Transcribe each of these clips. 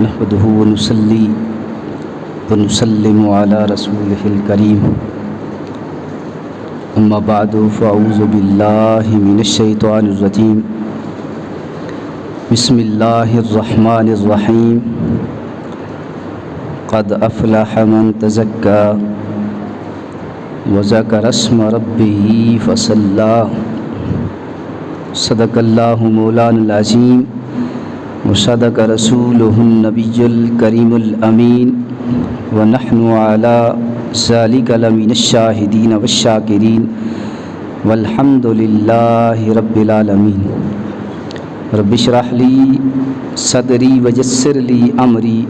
نحمده ونصلي ونسلم على رسوله الكريم اما بعد فاعوذ بالله من الشيطان الرجيم بسم الله الرحمن الرحيم قد افلح من تزكى وذكر اسم ربه فصلى صدق الله مولانا العظيم وصدق رسوله النبي الكريم الأمين ونحن على ذلك لمن الشاهدين والشاكرين والحمد لله رب العالمين رب اشرح لي صدري ويسر لي أمري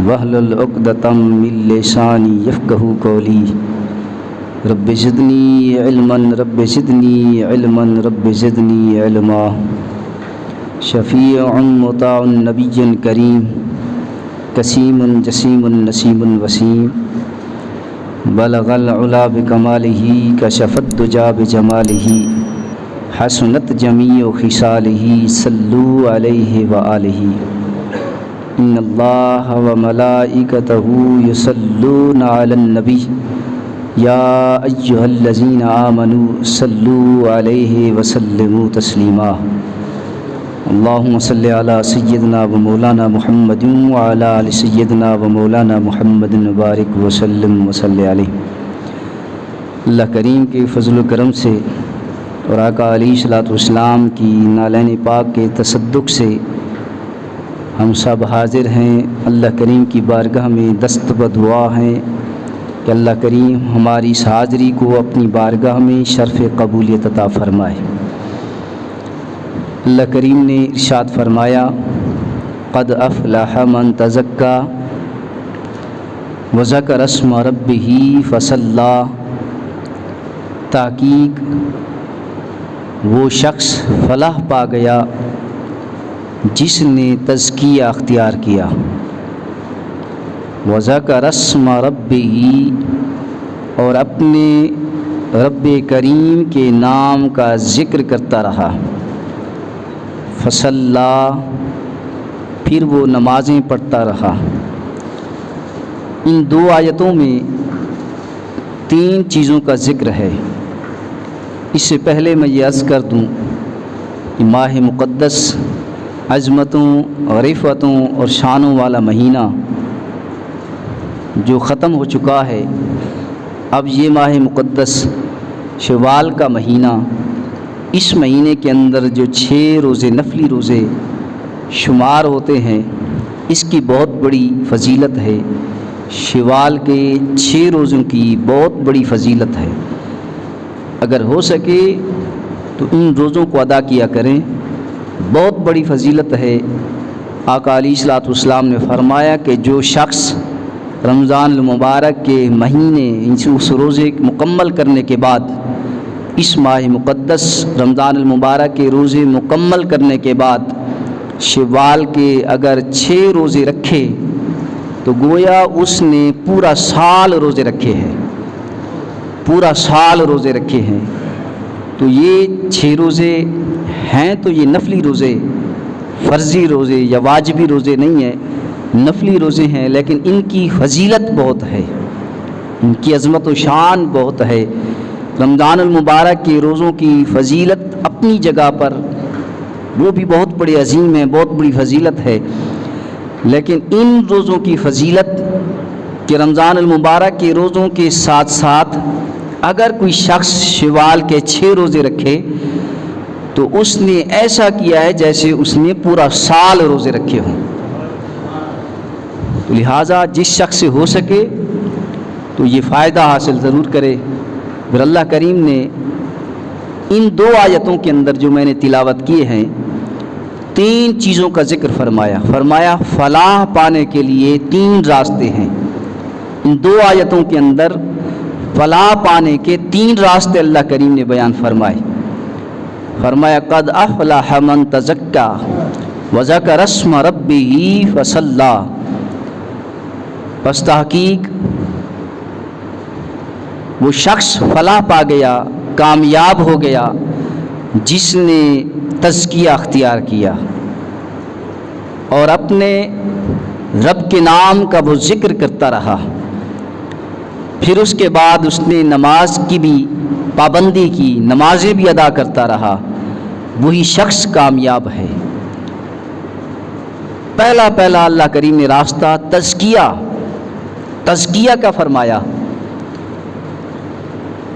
واحلل عقدة من لساني يفقهوا قولي رب زدني علما رب زدني علما رب زدني علما شفیع مطاع نبی کریم کسیم جسیم نسیم وسیم بلغ العلا بکمالہ کشف الدجا بجمالہ حسنت جمیع خصالہ صلو علیہ وآلہ ان اللہ وملائکتہ یصلون علی النبی یا ایہا الذین آمنوا صلو علیہ وسلموا تسلیما اللہم صلی علی سیدنا و مولانا محمد وعلی آل سیدنا و مولانا محمد وبارک وسلم وصلی علیہ۔ اللہ کریم کے فضل و کرم سے اور آقا علیہ الصلوۃ والسلام کی نالین پاک کے تصدق سے ہم سب حاضر ہیں اللہ کریم کی بارگاہ میں دست بدعا ہیں کہ اللہ کریم ہماری اس حاضری کو اپنی بارگاہ میں شرف قبولیت عطا فرمائے۔ اللہ کریم نے ارشاد فرمایا قد افلح من تزکا وذکر اسم ربہ فصلی، تحقیق وہ شخص فلاح پا گیا جس نے تزکیہ اختیار کیا، وذکر اسم ربہ اور اپنے رب کریم کے نام کا ذکر کرتا رہا، فصلی پھر وہ نمازیں پڑھتا رہا۔ ان دو آیتوں میں تین چیزوں کا ذکر ہے۔ اس سے پہلے میں یہ عرض کر دوں کہ ماہ مقدس عظمتوں اور رفعتوں اور شانوں والا مہینہ جو ختم ہو چکا ہے، اب یہ ماہ مقدس شوال کا مہینہ، اس مہینے کے اندر جو 6 روزے نفلی روزے شمار ہوتے ہیں، اس کی بہت بڑی فضیلت ہے۔ شوال کے 6 روزوں کی بہت بڑی فضیلت ہے، اگر ہو سکے تو ان روزوں کو ادا کیا کریں، بہت بڑی فضیلت ہے۔ آقا علیہ الصلوۃ والسلام نے فرمایا کہ جو شخص رمضان المبارک کے مہینے اس روزے مکمل کرنے کے بعد، اس ماہ مقدس رمضان المبارک کے روزے مکمل کرنے کے بعد شوال کے اگر 6 روزے رکھے تو گویا اس نے پورا سال روزے رکھے ہیں، پورا سال روزے رکھے ہیں۔ تو یہ 6 روزے ہیں تو یہ نفلی روزے، فرضی روزے یا واجبی روزے نہیں ہیں، نفلی روزے ہیں، لیکن ان کی فضیلت بہت ہے، ان کی عظمت و شان بہت ہے۔ رمضان المبارک کے روزوں کی فضیلت اپنی جگہ پر وہ بھی بہت بڑی عظیم ہے، بہت بڑی فضیلت ہے، لیکن ان روزوں کی فضیلت کہ رمضان المبارک کے روزوں کے ساتھ ساتھ اگر کوئی شخص شوال کے 6 روزے رکھے تو اس نے ایسا کیا ہے جیسے اس نے پورا سال روزے رکھے ہوں۔ تو لہٰذا جس شخص سے ہو سکے تو یہ فائدہ حاصل ضرور کرے۔ پھر اللہ کریم نے ان 2 آیتوں کے اندر جو میں نے تلاوت کیے ہیں 3 چیزوں کا ذکر فرمایا فلاح پانے کے لیے 3 راستے ہیں۔ ان 2 آیتوں کے اندر فلاح پانے کے 3 راستے اللہ کریم نے بیان فرمایا قد افلح من تزکا وذکر اسم ربہ فصلی، پس تحقیق وہ شخص فلاح پا گیا، کامیاب ہو گیا جس نے تزکیہ اختیار کیا، اور اپنے رب کے نام کا وہ ذکر کرتا رہا، پھر اس کے بعد اس نے نماز کی بھی پابندی کی، نمازیں بھی ادا کرتا رہا، وہی شخص کامیاب ہے۔ پہلا اللہ کریم نے راستہ تزکیہ کا فرمایا،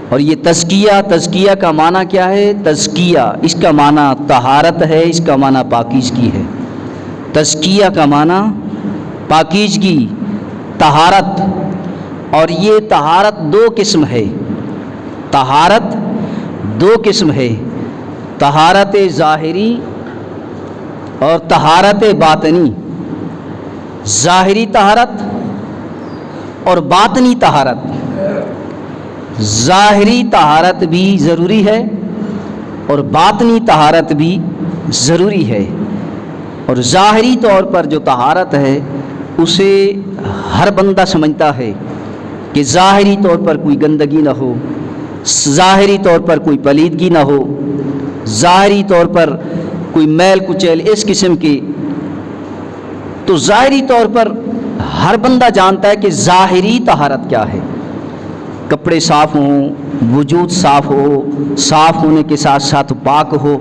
اور یہ تزکیہ کا معنی کیا ہے؟ تزکیہ اس کا معنی طہارت ہے، اس کا معنی پاکیزگی ہے۔ تزکیہ کا معنی پاکیزگی، طہارت، اور یہ طہارت دو قسم ہے۔ طہارت دو قسم ہے، طہارت ظاہری اور طہارت باطنی۔ ظاہری طہارت اور باطنی طہارت۔ ظاہری طہارت بھی ضروری ہے اور باطنی طہارت بھی ضروری ہے۔ اور ظاہری طور پر جو طہارت ہے اسے ہر بندہ سمجھتا ہے کہ ظاہری طور پر کوئی گندگی نہ ہو، ظاہری طور پر کوئی پلیدگی نہ ہو، ظاہری طور پر کوئی میل کچیل اس قسم کی۔ تو ظاہری طور پر ہر بندہ جانتا ہے کہ ظاہری طہارت کیا ہے۔ کپڑے صاف ہوں، وجود صاف ہو، صاف ہونے کے ساتھ ساتھ پاک ہو،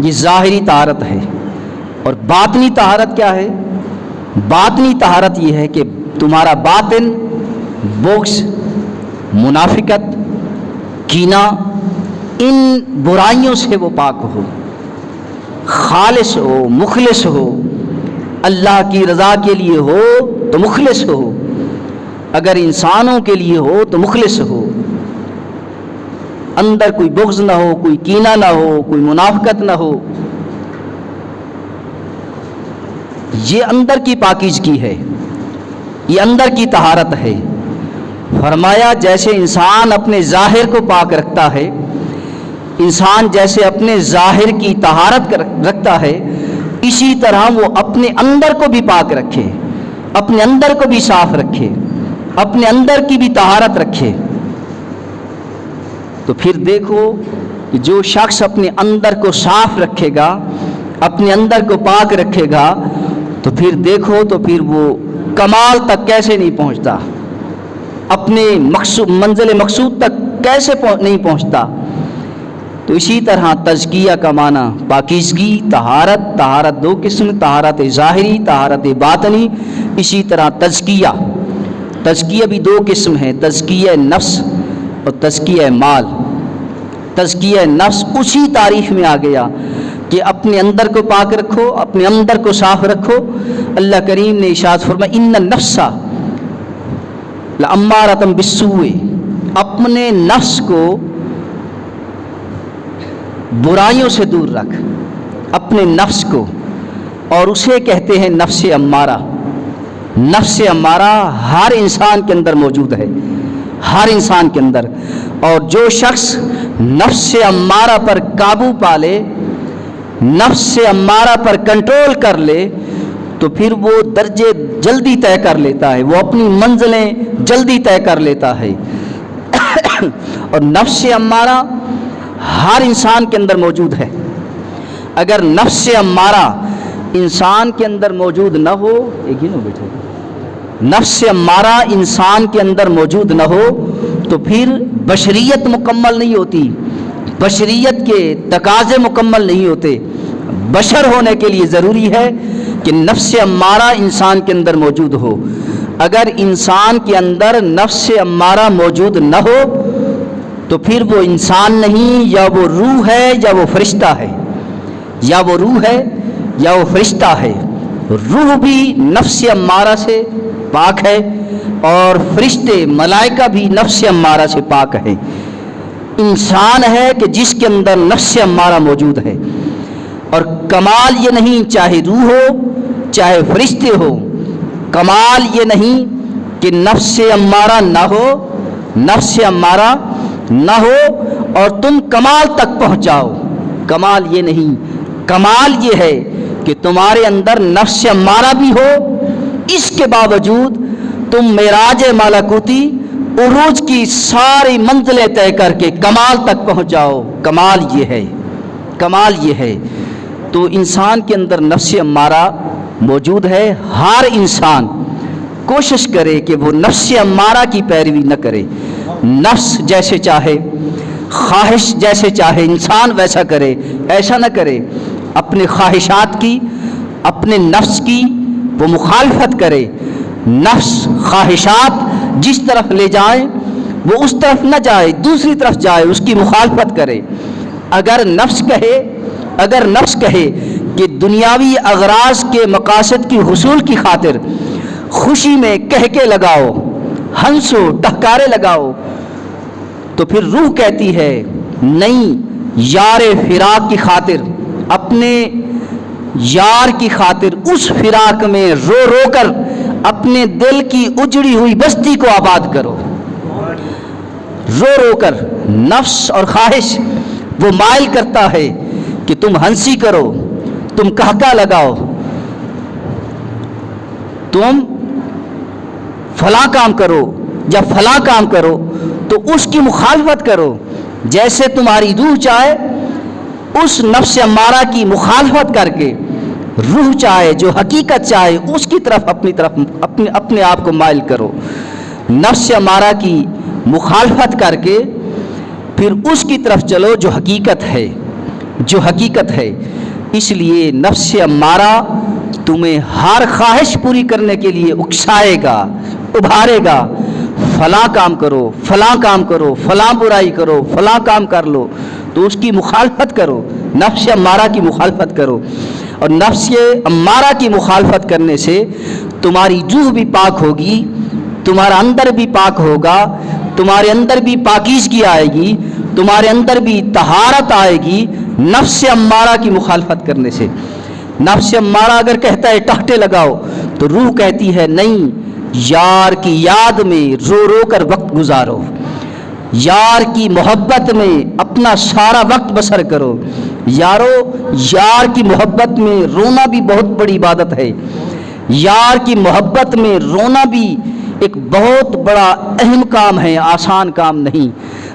یہ ظاہری طہارت ہے۔ اور باطنی طہارت کیا ہے؟ باطنی طہارت یہ ہے کہ تمہارا باطن بغض، منافقت، کینہ، ان برائیوں سے وہ پاک ہو، خالص ہو، مخلص ہو، اللہ کی رضا کے لیے ہو تو مخلص ہو، اگر انسانوں کے لیے ہو تو مخلص ہو، اندر کوئی بغض نہ ہو، کوئی کینہ نہ ہو، کوئی منافقت نہ ہو۔ یہ اندر کی پاکیزگی ہے، یہ اندر کی طہارت ہے۔ فرمایا جیسے انسان اپنے ظاہر کو پاک رکھتا ہے، انسان جیسے اپنے ظاہر کی طہارت رکھتا ہے، اسی طرح وہ اپنے اندر کو بھی پاک رکھے، اپنے اندر کو بھی صاف رکھے، اپنے اندر کی بھی طہارت رکھے۔ تو پھر دیکھو کہ جو شخص اپنے اندر کو صاف رکھے گا، اپنے اندر کو پاک رکھے گا، تو پھر دیکھو تو پھر وہ کمال تک کیسے نہیں پہنچتا، اپنے منزل مقصود تک کیسے نہیں پہنچتا۔ تو اسی طرح تزکیہ کا معنی پاکیزگی، طہارت دو قسم، طہارت ظاہری، طہارت باطنی۔ اسی طرح تزکیہ بھی دو قسم ہے، تزکیہ نفس اور تزکیہ مال۔ تزکیہ نفس اسی تعریف میں آ گیا کہ اپنے اندر کو پاک رکھو، اپنے اندر کو صاف رکھو۔ اللہ کریم نے ارشاد فرمایا ان النفس لامارۃ بالسوء، اپنے نفس کو برائیوں سے دور رکھ، اپنے نفس کو، اور اسے کہتے ہیں نفس امارہ۔ نفس امارہ ہر انسان کے اندر موجود ہے، ہر انسان کے اندر، اور جو شخص نفس امارہ پر قابو پا لے، نفس امارہ پر کنٹرول کر لے، تو پھر وہ درجے جلدی طے کر لیتا ہے، وہ اپنی منزلیں جلدی طے کر لیتا ہے۔ اور نفس امارہ ہر انسان کے اندر موجود ہے۔ اگر نفس امارہ انسان کے اندر موجود نہ ہو، ایک ہی نہ بیٹھے، نفس امارہ انسان کے اندر موجود نہ ہو تو پھر بشریت مکمل نہیں ہوتی، بشریت کے تقاضے مکمل نہیں ہوتے۔ بشر ہونے کے لیے ضروری ہے کہ نفس امارہ انسان کے اندر موجود ہو۔ اگر انسان کے اندر نفس امارہ موجود نہ ہو تو پھر وہ انسان نہیں، یا وہ روح ہے یا وہ فرشتہ ہے، یا وہ روح ہے یا وہ فرشتہ ہے۔ روح بھی نفس امارہ سے پاک ہے اور فرشتے ملائکہ بھی نفس امارہ سے پاک ہے۔ انسان ہے کہ جس کے اندر نفس امارہ موجود ہے، اور کمال یہ نہیں چاہے روح ہو چاہے فرشتے ہو، کمال یہ نہیں کہ نفس امارہ نہ ہو، نفس امارہ نہ ہو اور تم کمال تک پہنچاؤ، کمال یہ نہیں، کمال یہ ہے کہ تمہارے اندر نفس امارہ بھی ہو، اس کے باوجود تم معراج ملکوتی عروج کی ساری منزلیں طے کر کے کمال تک پہنچاؤ۔ کمال یہ ہے، کمال یہ ہے۔ تو انسان کے اندر نفس امارہ موجود ہے، ہر انسان کوشش کرے کہ وہ نفس امارہ کی پیروی نہ کرے، نفس جیسے چاہے، خواہش جیسے چاہے انسان ویسا کرے، ایسا نہ کرے، اپنے خواہشات کی، اپنے نفس کی وہ مخالفت کرے، نفس خواہشات جس طرف لے جائیں وہ اس طرف نہ جائے، دوسری طرف جائے، اس کی مخالفت کرے۔ اگر نفس کہے کہ دنیاوی اغراض کے مقاصد کی حصول کی خاطر خوشی میں کہکے لگاؤ، ہنسو، ٹہکارے لگاؤ، تو پھر روح کہتی ہے نہیں، یار فراق کی خاطر، اپنے یار کی خاطر اس فراق میں رو رو کر اپنے دل کی اجڑی ہوئی بستی کو آباد کرو۔ رو رو کر نفس اور خواہش وہ مائل کرتا ہے کہ تم ہنسی کرو، تم کہکا لگاؤ، تم فلاں کام کرو، جب فلاں کام کرو تو اس کی مخالفت کرو، جیسے تمہاری روح چاہے اس نفس امارہ کی مخالفت کر کے روح چاہے، جو حقیقت چاہے اس کی طرف اپنے آپ کو مائل کرو، نفس امارہ کی مخالفت کر کے پھر اس کی طرف چلو جو حقیقت ہے۔ اس لیے نفس امارہ تمہیں ہر خواہش پوری کرنے کے لیے اکسائے گا، ابھارے گا، فلاں کام کرو، فلاں کام کرو، فلاں برائی کرو، فلاں کام کر لو، تو اس کی مخالفت کرو، نفس امارہ کی مخالفت کرو۔ اور نفس امارہ کی مخالفت کرنے سے تمہاری روح بھی پاک ہوگی، تمہارا اندر بھی پاک ہوگا، تمہارے اندر بھی پاکیزگی آئے گی، تمہارے اندر بھی طہارت آئے گی نفس امارہ کی مخالفت کرنے سے۔ نفس امارہ اگر کہتا ہے ٹہٹے لگاؤ تو روح کہتی ہے نہیں، یار کی یاد میں رو رو کر وقت گزارو، یار کی محبت میں اپنا سارا وقت بسر کرو۔ یار کی محبت میں رونا بھی بہت بڑی عبادت ہے، یار کی محبت میں رونا بھی ایک بہت بڑا اہم کام ہے، آسان کام نہیں،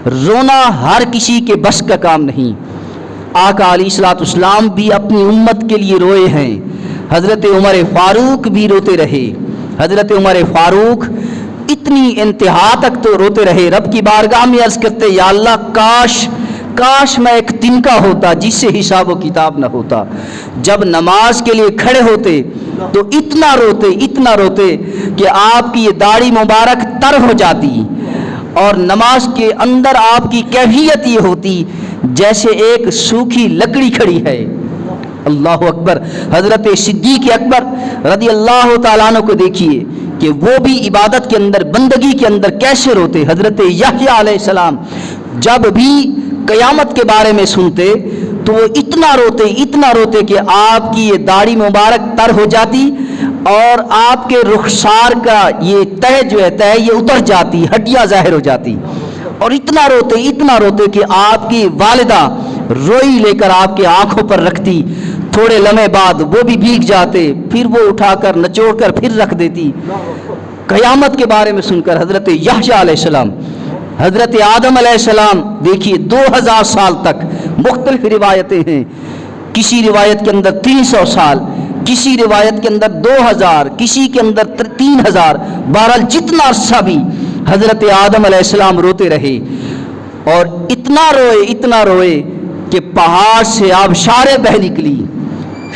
رونا ہر کسی کے بس کا کام نہیں۔ آقا علیہ الصلوۃ والسلام بھی اپنی امت کے لیے روئے ہیں، حضرت عمر فاروق بھی روتے رہے، حضرت عمر فاروق اتنی انتہا تک تو روتے رہے، رب کی بارگاہ میں عرض کرتے یا اللہ کاش میں ایک تنکا ہوتا جس سے حساب و کتاب نہ ہوتا۔ جب نماز کے لیے کھڑے ہوتے تو اتنا روتے کہ آپ کی یہ داڑھی مبارک تر ہو جاتی، اور نماز کے اندر آپ کی کیفیت یہ ہوتی جیسے ایک سوکھی لکڑی کھڑی ہے۔ اللہ اکبر۔ حضرت صدیق اکبر رضی اللہ تعالیٰ عنہ کو دیکھیے کہ وہ بھی عبادت کے اندر، بندگی کے اندر کیسے روتے۔ حضرت یحییٰ علیہ السلام جب بھی قیامت کے بارے میں سنتے تو وہ اتنا روتے کہ آپ کی یہ داڑھی مبارک تر ہو جاتی اور آپ کے رخسار کا یہ تہ یہ اتر جاتی، ہڈیاں ظاہر ہو جاتی، اور اتنا روتے کہ آپ کی والدہ روئی لے کر آپ کے آنکھوں پر رکھتی، تھوڑے لمحے بعد وہ بھی بھیگ جاتے، پھر وہ اٹھا کر نچوڑ کر پھر رکھ دیتی۔ قیامت کے بارے میں سن کر حضرت یحییٰ علیہ السلام، حضرت آدم علیہ السلام دیکھیے 2000 سال تک، مختلف روایتیں ہیں، کسی روایت کے اندر 300 سال، کسی روایت کے اندر 2000، کسی کے اندر 3000، بہرحال جتنا عرصہ بھی حضرت آدم علیہ السلام روتے رہے، اور اتنا روئے کہ پہاڑ سے آبشاریں بہہ نکلی،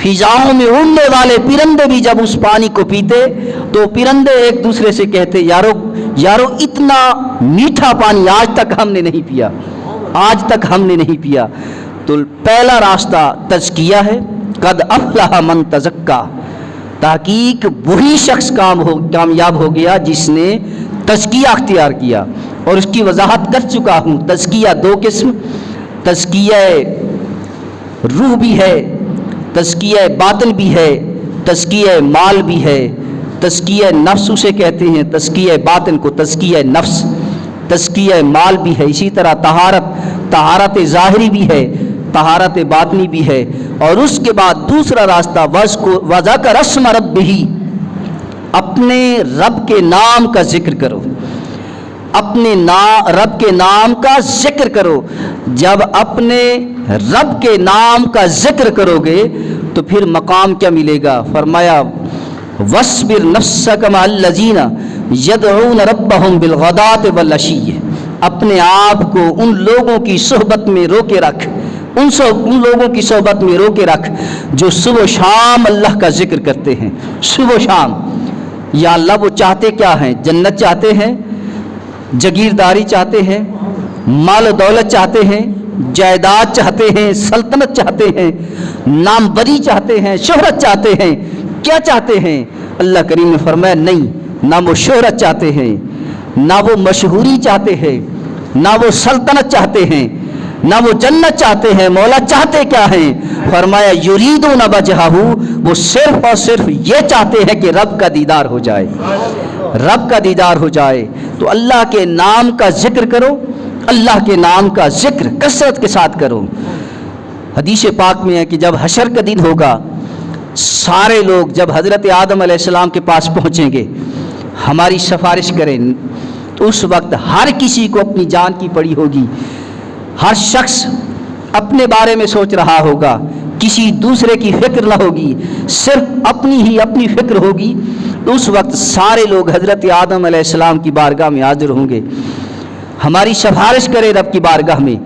فضاؤں میں اڑنے والے پرندے بھی جب اس پانی کو پیتے تو پرندے ایک دوسرے سے کہتے یارو اتنا میٹھا پانی آج تک ہم نے نہیں پیا۔ تو پہلا راستہ تزکیہ ہے، قد افلح من تزکا، تحقیق وہی شخص کامیاب ہو گیا جس نے تزکیہ اختیار کیا، اور اس کی وضاحت کر چکا ہوں۔ تزکیہ 2 قسم، تزکیہ روح بھی ہے، تزکیہ باطن بھی ہے، تزکیہ مال بھی ہے، تزکیہ نفس اسے کہتے ہیں، تزکیہ باطن کو تزکیہ نفس، تزکیہ مال بھی ہے۔ اسی طرح طہارت ظاہری بھی ہے، طہارت باطنی بھی ہے۔ اور اس کے بعد دوسرا راستہ وذکر اسم ربہ، اپنے رب کے نام کا ذکر کرو، اپنے رب کے نام کا ذکر کرو۔ جب اپنے رب کے نام کا ذکر کرو گے تو پھر مقام کیا ملے گا؟ فرمایا وَاصْبِرْ نَفْسَكَ مَعَ الَّذِينَ يَدْعُونَ رَبَّهُمْ بِالْغَدَاةِ وَالْعَشِيِّ، اپنے آپ کو ان لوگوں کی صحبت میں روکے رکھ، ان لوگوں کی صحبت میں روکے رکھ جو صبح و شام اللہ کا ذکر کرتے ہیں، صبح و شام۔ یا اللہ وہ چاہتے کیا ہیں؟ جنت چاہتے ہیں، جگیرداری چاہتے ہیں، مال و دولت چاہتے ہیں، جائیداد چاہتے ہیں، سلطنت چاہتے ہیں، ناموری چاہتے ہیں، شہرت چاہتے ہیں، کیا چاہتے ہیں؟ اللہ کریم نے فرمایا نہیں، نہ وہ شہرت چاہتے ہیں، نہ وہ مشہوری چاہتے ہیں، نہ وہ سلطنت چاہتے ہیں، نہ وہ جنت چاہتے ہیں۔ مولا چاہتے کیا ہیں؟ فرمایا یریدون وجہہ، وہ صرف اور صرف یہ چاہتے ہیں کہ رب کا دیدار ہو جائے، رب کا دیدار ہو جائے۔ تو اللہ کے نام کا ذکر کرو، اللہ کے نام کا ذکر کثرت کے ساتھ کرو۔ حدیث پاک میں ہے کہ جب حشر کا دن ہوگا، سارے لوگ جب حضرت آدم علیہ السلام کے پاس پہنچیں گے، ہماری سفارش کریں، تو اس وقت ہر کسی کو اپنی جان کی پڑی ہوگی، ہر شخص اپنے بارے میں سوچ رہا ہوگا، کسی دوسرے کی فکر نہ ہوگی، صرف اپنی فکر ہوگی۔ تو اس وقت سارے لوگ حضرت آدم علیہ السلام کی بارگاہ میں حاضر ہوں گے، ہماری سفارش کرے رب کی بارگاہ میں۔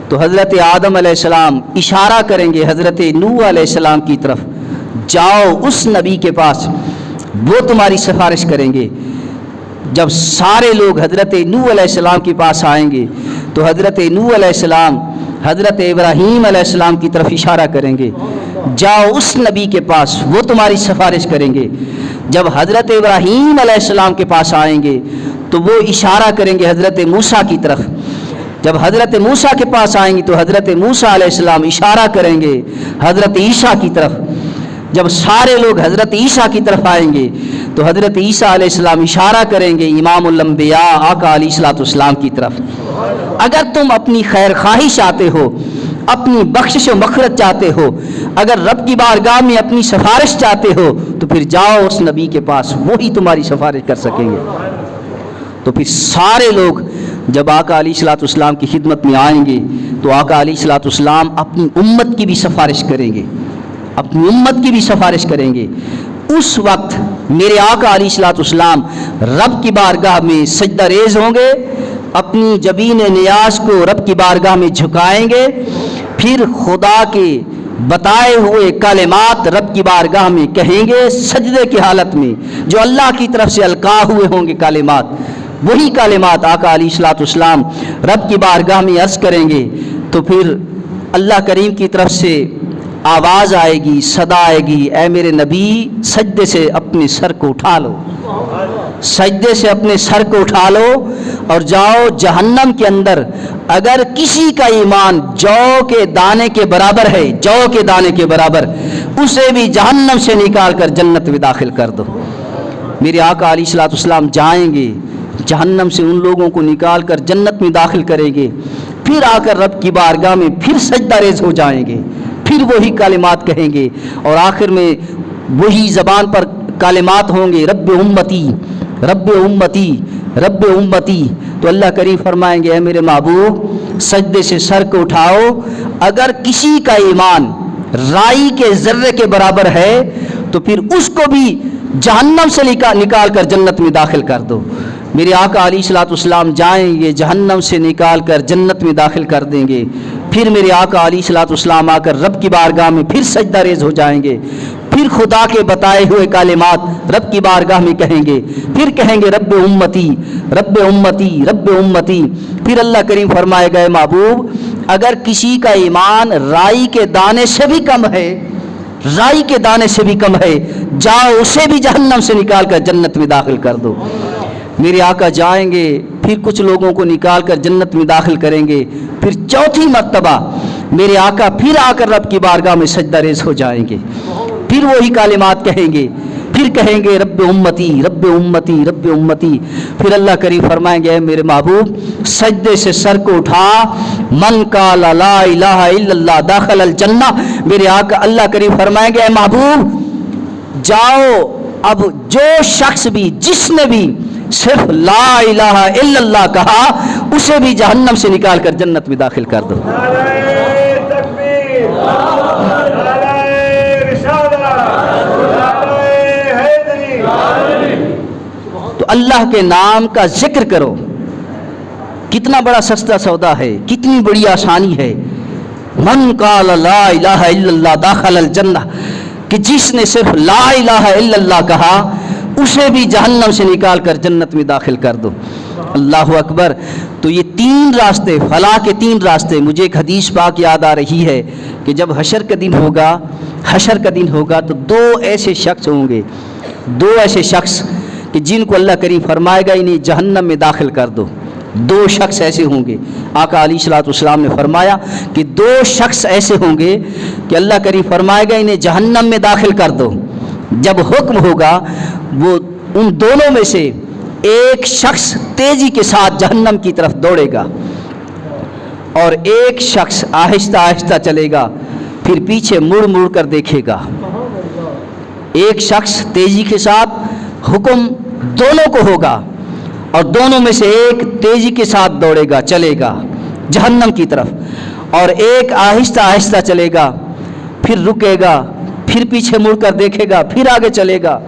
تو حضرت آدم علیہ السلام اشارہ کریں گے حضرت نوح علیہ السلام کی طرف، جاؤ اس نبی کے پاس، وہ تمہاری سفارش کریں گے۔ جب سارے لوگ حضرت نوح علیہ السلام کے پاس آئیں گے تو حضرت نوح علیہ السلام حضرت ابراہیم علیہ السلام کی طرف اشارہ کریں گے، جاؤ اس نبی کے پاس، وہ تمہاری سفارش کریں گے۔ جب حضرت ابراہیم علیہ السلام کے پاس آئیں گے تو وہ اشارہ کریں گے حضرت موسیٰ کی طرف۔ جب حضرت موسیٰ کے پاس آئیں گے تو حضرت موسیٰ علیہ السلام اشارہ کریں گے حضرت عیسیٰ کی طرف۔ جب سارے لوگ حضرت عیسیٰ کی طرف آئیں گے تو حضرت عیسیٰ علیہ السلام اشارہ کریں گے امام الانبیاء آقا علیہ السلام کی طرف۔ اگر تم اپنی خیر خواہی چاہتے ہو، اپنی بخشش و مغفرت چاہتے ہو، اگر رب کی بارگاہ میں اپنی سفارش چاہتے ہو تو پھر جاؤ اس نبی کے پاس، وہی تمہاری سفارش کر سکیں گے۔ تو پھر سارے لوگ جب آقا علیہ السلام کی خدمت میں آئیں گے تو آقا علیہ السلام اپنی امت کی بھی سفارش کریں گے، اپنی امت کی بھی سفارش کریں گے۔ اس وقت میرے آقا علیہ السلام رب کی بارگاہ میں سجدہ ریز ہوں گے، اپنی جبین نیاز کو رب کی بارگاہ میں جھکائیں گے، پھر خدا کے بتائے ہوئے کلمات رب کی بارگاہ میں کہیں گے سجدے کی حالت میں، جو اللہ کی طرف سے القاء ہوئے ہوں گے کلمات، وہی کلمات آقا علیہ السلام رب کی بارگاہ میں عرض کریں گے۔ تو پھر اللہ کریم کی طرف سے آواز آئے گی، صدا آئے گی، اے میرے نبی سجدے سے اپنے سر کو اٹھا لو، سجدے سے اپنے سر کو اٹھا لو اور جاؤ جہنم کے اندر۔ اگر کسی کا ایمان جو کے دانے کے برابر ہے، جو کے دانے کے برابر، اسے بھی جہنم سے نکال کر جنت میں داخل کر دو۔ میرے آقا علیہ السلام جائیں گے جہنم سے، ان لوگوں کو نکال کر جنت میں داخل کریں گے، پھر آ کر رب کی بارگاہ میں پھر سجدہ ریز ہو جائیں گے، پھر وہی کلمات کہیں گے اور آخر میں وہی زبان پر کلمات ہوں گے، رب امتی رب امتی رب امتی۔ تو اللہ کریم فرمائیں گے اے میرے محبوب سجدے سے سر کو اٹھاؤ، اگر کسی کا ایمان رائی کے ذرے کے برابر ہے تو پھر اس کو بھی جہنم سے نکال کر جنت میں داخل کر دو۔ میرے آقا علیہ السلام جائیں گے جہنم سے نکال کر جنت میں داخل کر دیں گے، پھر میرے آقا علیہ السلام آ کر رب کی بارگاہ میں پھر سجدہ ریز ہو جائیں گے، پھر خدا کے بتائے ہوئے کلمات رب کی بارگاہ میں کہیں گے، پھر کہیں گے رب امتی رب امتی رب امتی۔ پھر اللہ کریم فرمائے گا محبوب اگر کسی کا ایمان رائی کے دانے سے بھی کم ہے، رائی کے دانے سے بھی کم ہے، جاؤ اسے بھی جہنم سے نکال کر جنت میں داخل کر دو۔ میرے آقا جائیں گے پھر کچھ لوگوں کو نکال کر جنت میں داخل کریں گے، پھر چوتھی مرتبہ میرے آقا پھر آ کر رب کی بارگاہ میں سجدہ ریز ہو جائیں گے، پھر وہی کلمات کہیں گے، پھر کہیں گے رب امتی رب امتی رب امتی۔ پھر اللہ کریم فرمائیں گے میرے محبوب سجدے سے سر کو اٹھا، من قال لا الہ الا اللہ داخل الجنہ۔ میرے آقا اللہ کریم فرمائیں گے اے محبوب جاؤ اب جو شخص بھی جس نے بھی صرف لا الہ الا اللہ کہا اسے بھی جہنم سے نکال کر جنت میں داخل کر دو۔ تو اللہ کے نام کا ذکر کرو. کتنا بڑا سستا سودا ہے، کتنی بڑی آسانی ہے. من قال لا الہ الا اللہ داخل الجنہ، کہ جس نے صرف لا الہ الا اللہ کہا اسے بھی جہنم سے نکال کر جنت میں داخل کر دو. اللہ اکبر. تو یہ 3 راستے، فلاح کے 3 راستے. مجھے ایک حدیث پاک یاد آ رہی ہے کہ جب حشر کا دن ہوگا تو 2 ایسے شخص ہوں گے، 2 ایسے شخص کہ جن کو اللہ کریم فرمائے گا انہیں جہنم میں داخل کر دو. 2 شخص ایسے ہوں گے. آقا علیہ الصلوۃ والسلام نے فرمایا کہ 2 شخص ایسے ہوں گے کہ اللہ کریم فرمائے گا انہیں جہنم میں داخل کر دو. جب حکم ہوگا وہ ان دونوں میں سے ایک شخص تیزی کے ساتھ جہنم کی طرف دوڑے گا اور ایک شخص آہستہ آہستہ چلے گا، پھر پیچھے مڑ مڑ کر دیکھے گا. ایک شخص تیزی کے ساتھ، حکم دونوں کو ہوگا اور دونوں میں سے ایک تیزی کے ساتھ دوڑے گا، چلے گا جہنم کی طرف، اور ایک آہستہ آہستہ چلے گا، پھر رکے گا، پھر پیچھے مڑ کر دیکھے گا، پھر آگے چلے گا.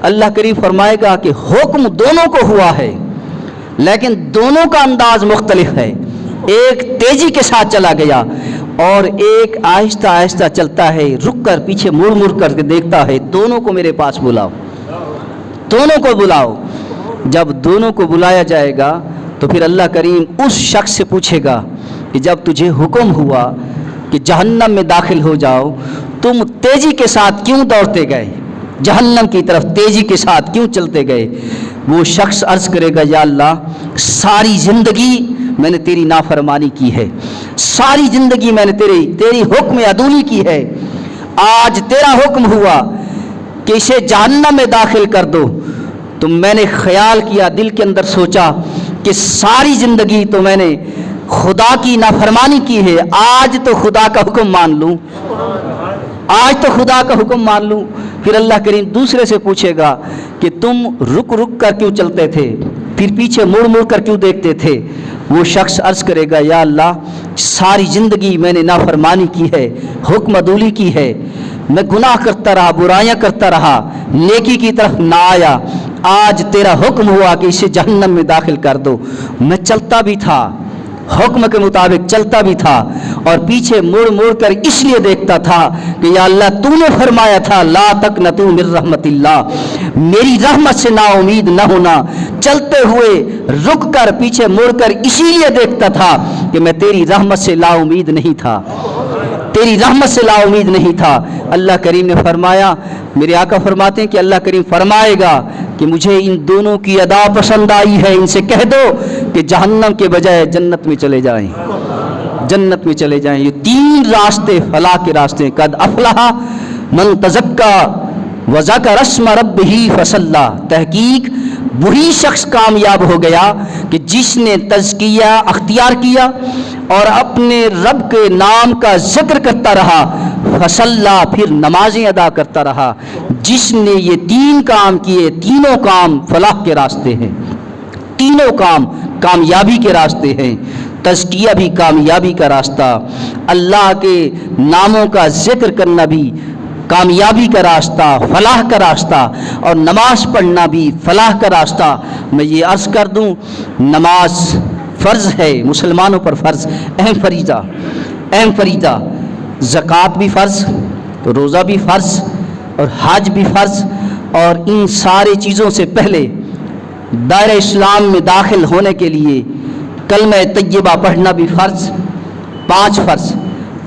اللہ کریم فرمائے گا کہ حکم دونوں کو ہوا ہے لیکن دونوں کا انداز مختلف ہے. ایک تیزی کے ساتھ چلا گیا اور ایک آہستہ آہستہ چلتا ہے، رک کر پیچھے مڑ مڑ کر کے دیکھتا ہے. دونوں کو میرے پاس بلاؤ، دونوں کو بلاؤ. جب دونوں کو بلایا جائے گا تو پھر اللہ کریم اس شخص سے پوچھے گا کہ جب تجھے حکم ہوا کہ جہنم میں داخل ہو جاؤ، تم تیزی کے ساتھ کیوں دوڑتے گئے، جہنم کی طرف تیزی کے ساتھ کیوں چلتے گئے؟ وہ شخص عرض کرے گا یا اللہ ساری زندگی میں نے تیری نافرمانی کی ہے، ساری زندگی میں نے تیری حکم عدولی کی ہے. آج تیرا حکم ہوا کہ اسے جہنم میں داخل کر دو تو میں نے خیال کیا، دل کے اندر سوچا کہ ساری زندگی تو میں نے خدا کی نافرمانی کی ہے، آج تو خدا کا حکم مان لوں، آج تو خدا کا حکم مان لوں. پھر اللہ کریم دوسرے سے پوچھے گا کہ تم رک رک کر کیوں چلتے تھے، پھر پیچھے مڑ مڑ کر کیوں دیکھتے تھے؟ وہ شخص عرض کرے گا یا اللہ ساری زندگی میں نے نافرمانی کی ہے، حکم عدولی کی ہے، میں گناہ کرتا رہا، برائیاں کرتا رہا، نیکی کی طرف نہ آیا. آج تیرا حکم ہوا کہ اسے جہنم میں داخل کر دو، میں چلتا بھی تھا، حکم کے مطابق چلتا بھی تھا اور پیچھے مڑ مڑ کر اس لیے دیکھتا تھا کہ یا اللہ تو نے فرمایا تھا لا تقنطوا من رحمت اللہ، میری رحمت سے نا امید نہ ہونا. چلتے ہوئے رک کر پیچھے مڑ کر اسی لیے دیکھتا تھا کہ میں تیری رحمت سے لا امید نہیں تھا، تیری رحمت سے لا امید نہیں تھا. اللہ کریم نے فرمایا، میرے آقا فرماتے ہیں کہ اللہ کریم فرمائے گا کہ مجھے ان دونوں کی ادا پسند آئی ہے، ان سے کہہ دو کہ جہنم کے بجائے جنت میں چلے جائیں، جنت میں چلے جائیں. یہ 3 راستے فلاح کے راستے. قد افلح من تزکا وذکر اسم ربہ فصلی، تحقیق وہی شخص کامیاب ہو گیا کہ جس نے تزکیہ اختیار کیا اور اپنے رب کے نام کا ذکر کرتا رہا، فصلی پھر نمازیں ادا کرتا رہا. جس نے یہ 3 کام کیے، تینوں کام فلاح کے راستے ہیں، تینوں کام کامیابی کے راستے ہیں. تزکیہ بھی کامیابی کا راستہ، اللہ کے ناموں کا ذکر کرنا بھی کامیابی کا راستہ، فلاح کا راستہ، اور نماز پڑھنا بھی فلاح کا راستہ. میں یہ عرض کر دوں نماز فرض ہے، مسلمانوں پر فرض، اہم فریضہ، اہم فریضہ. زکوٰۃ بھی فرض، روزہ بھی فرض اور حج بھی فرض، اور ان سارے چیزوں سے پہلے دائرہ اسلام میں داخل ہونے کے لیے کلمہ طیبہ پڑھنا بھی فرض. 5 فرض،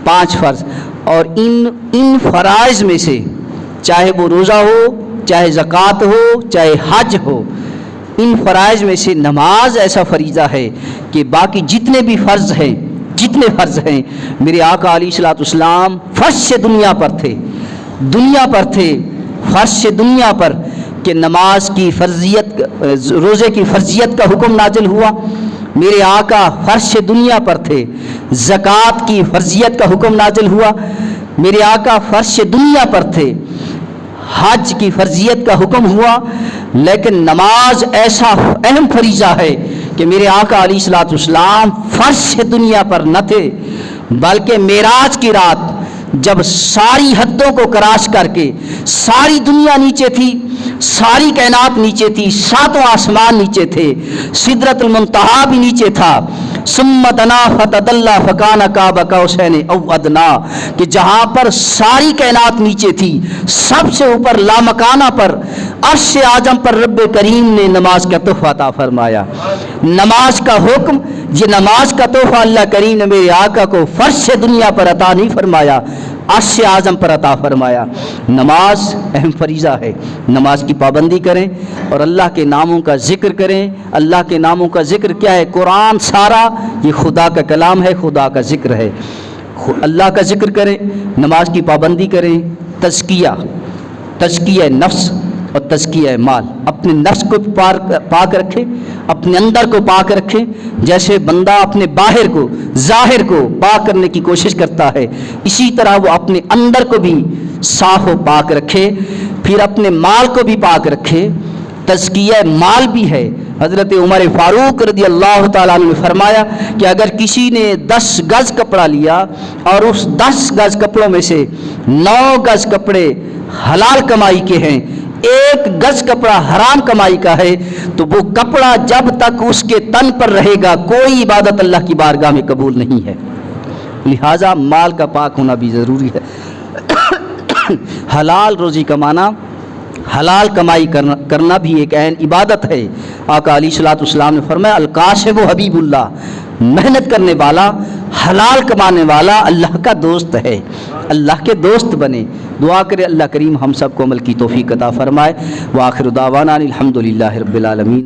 5 فرض. اور ان فرائض میں سے چاہے وہ روزہ ہو، چاہے زکوٰۃ ہو، چاہے حج ہو، ان فرائض میں سے نماز ایسا فریضہ ہے کہ باقی جتنے بھی فرض ہیں، جتنے فرض ہیں، میرے آقا علیہ الصلوۃ والسلام فرض سے دنیا پر تھے، دنیا پر تھے، فرض سے دنیا پر، کہ نماز کی فرضیت، روزے کی فرضیت کا حکم نازل ہوا. میرے آقا فرض سے دنیا پر تھے. زکوٰۃ کی فرضیت کا حکم نازل ہوا، میرے آقا فرض سے دنیا پر تھے. حج کی فرضیت کا حکم ہوا، لیکن نماز ایسا اہم فریضہ ہے کہ میرے آقا علیہ الصلوۃ والسلام فرض سے دنیا پر نہ تھے، بلکہ معراج کی رات جب ساری حدوں کو کراس کر کے ساری دنیا نیچے تھی، ساری کائنات نیچے تھی، ساتوں آسمان نیچے تھے، سدرۃ المنتہا بھی نیچے تھا، ثم دنا فتدلی فکان قاب قوسین او ادنا، کہ جہاں پر ساری کائنات نیچے تھی، سب سے اوپر لامکانہ پر عرش اعظم پر رب کریم نے نماز کا تحفہ عطا فرمایا۔ نماز کا حکم، یہ نماز کا تحفہ اللہ کریم نے میرے آقا کو فرش سے دنیا پر عطا نہیں فرمایا، عرش اعظم پر عطا فرمایا۔ نماز اہم فریضہ ہے، نماز کی پابندی کریں اور اللہ کے ناموں کا ذکر کریں۔ اللہ کے ناموں کا ذکر کیا ہے؟ قرآن سارا یہ خدا کا کلام ہے، خدا کا ذکر ہے۔ اللہ کا ذکر کریں، نماز کی پابندی کریں، تزکیہ نفس اور تزکیہ مال، اپنے نفس کو پاک رکھیں، اپنے اندر کو پاک رکھیں، جیسے بندہ اپنے باہر کو ظاہر کو پاک کرنے کی کوشش کرتا ہے، اسی طرح وہ اپنے اندر کو بھی صاف و پاک رکھے، پھر اپنے مال کو بھی پاک رکھے۔ تزکیہ مال بھی ہے۔ حضرت عمر فاروق رضی اللہ تعالیٰ عنہ نے فرمایا کہ اگر کسی نے 10 گز کپڑا لیا اور اس 10 گز کپڑوں میں سے 9 گز کپڑے حلال کمائی کے ہیں، 1 گز کپڑا حرام کمائی کا ہے، تو وہ کپڑا جب تک اس کے تن پر رہے گا کوئی عبادت اللہ کی بارگاہ میں قبول نہیں ہے۔ لہٰذا مال کا پاک ہونا بھی ضروری ہے۔ حلال روزی کمانا، حلال کمائی کرنا بھی ایک عین عبادت ہے۔ آقا علیہ الصلوۃ والسلام نے فرمایا الکاسب حبیب اللہ، محنت کرنے والا، حلال کمانے والا اللہ کا دوست ہے، اللہ کے دوست بنے۔ دعا کرے اللہ کریم ہم سب کو عمل کی توفیق عطا فرمائے۔ وآخر دعوانا الحمدللہ رب العالمین۔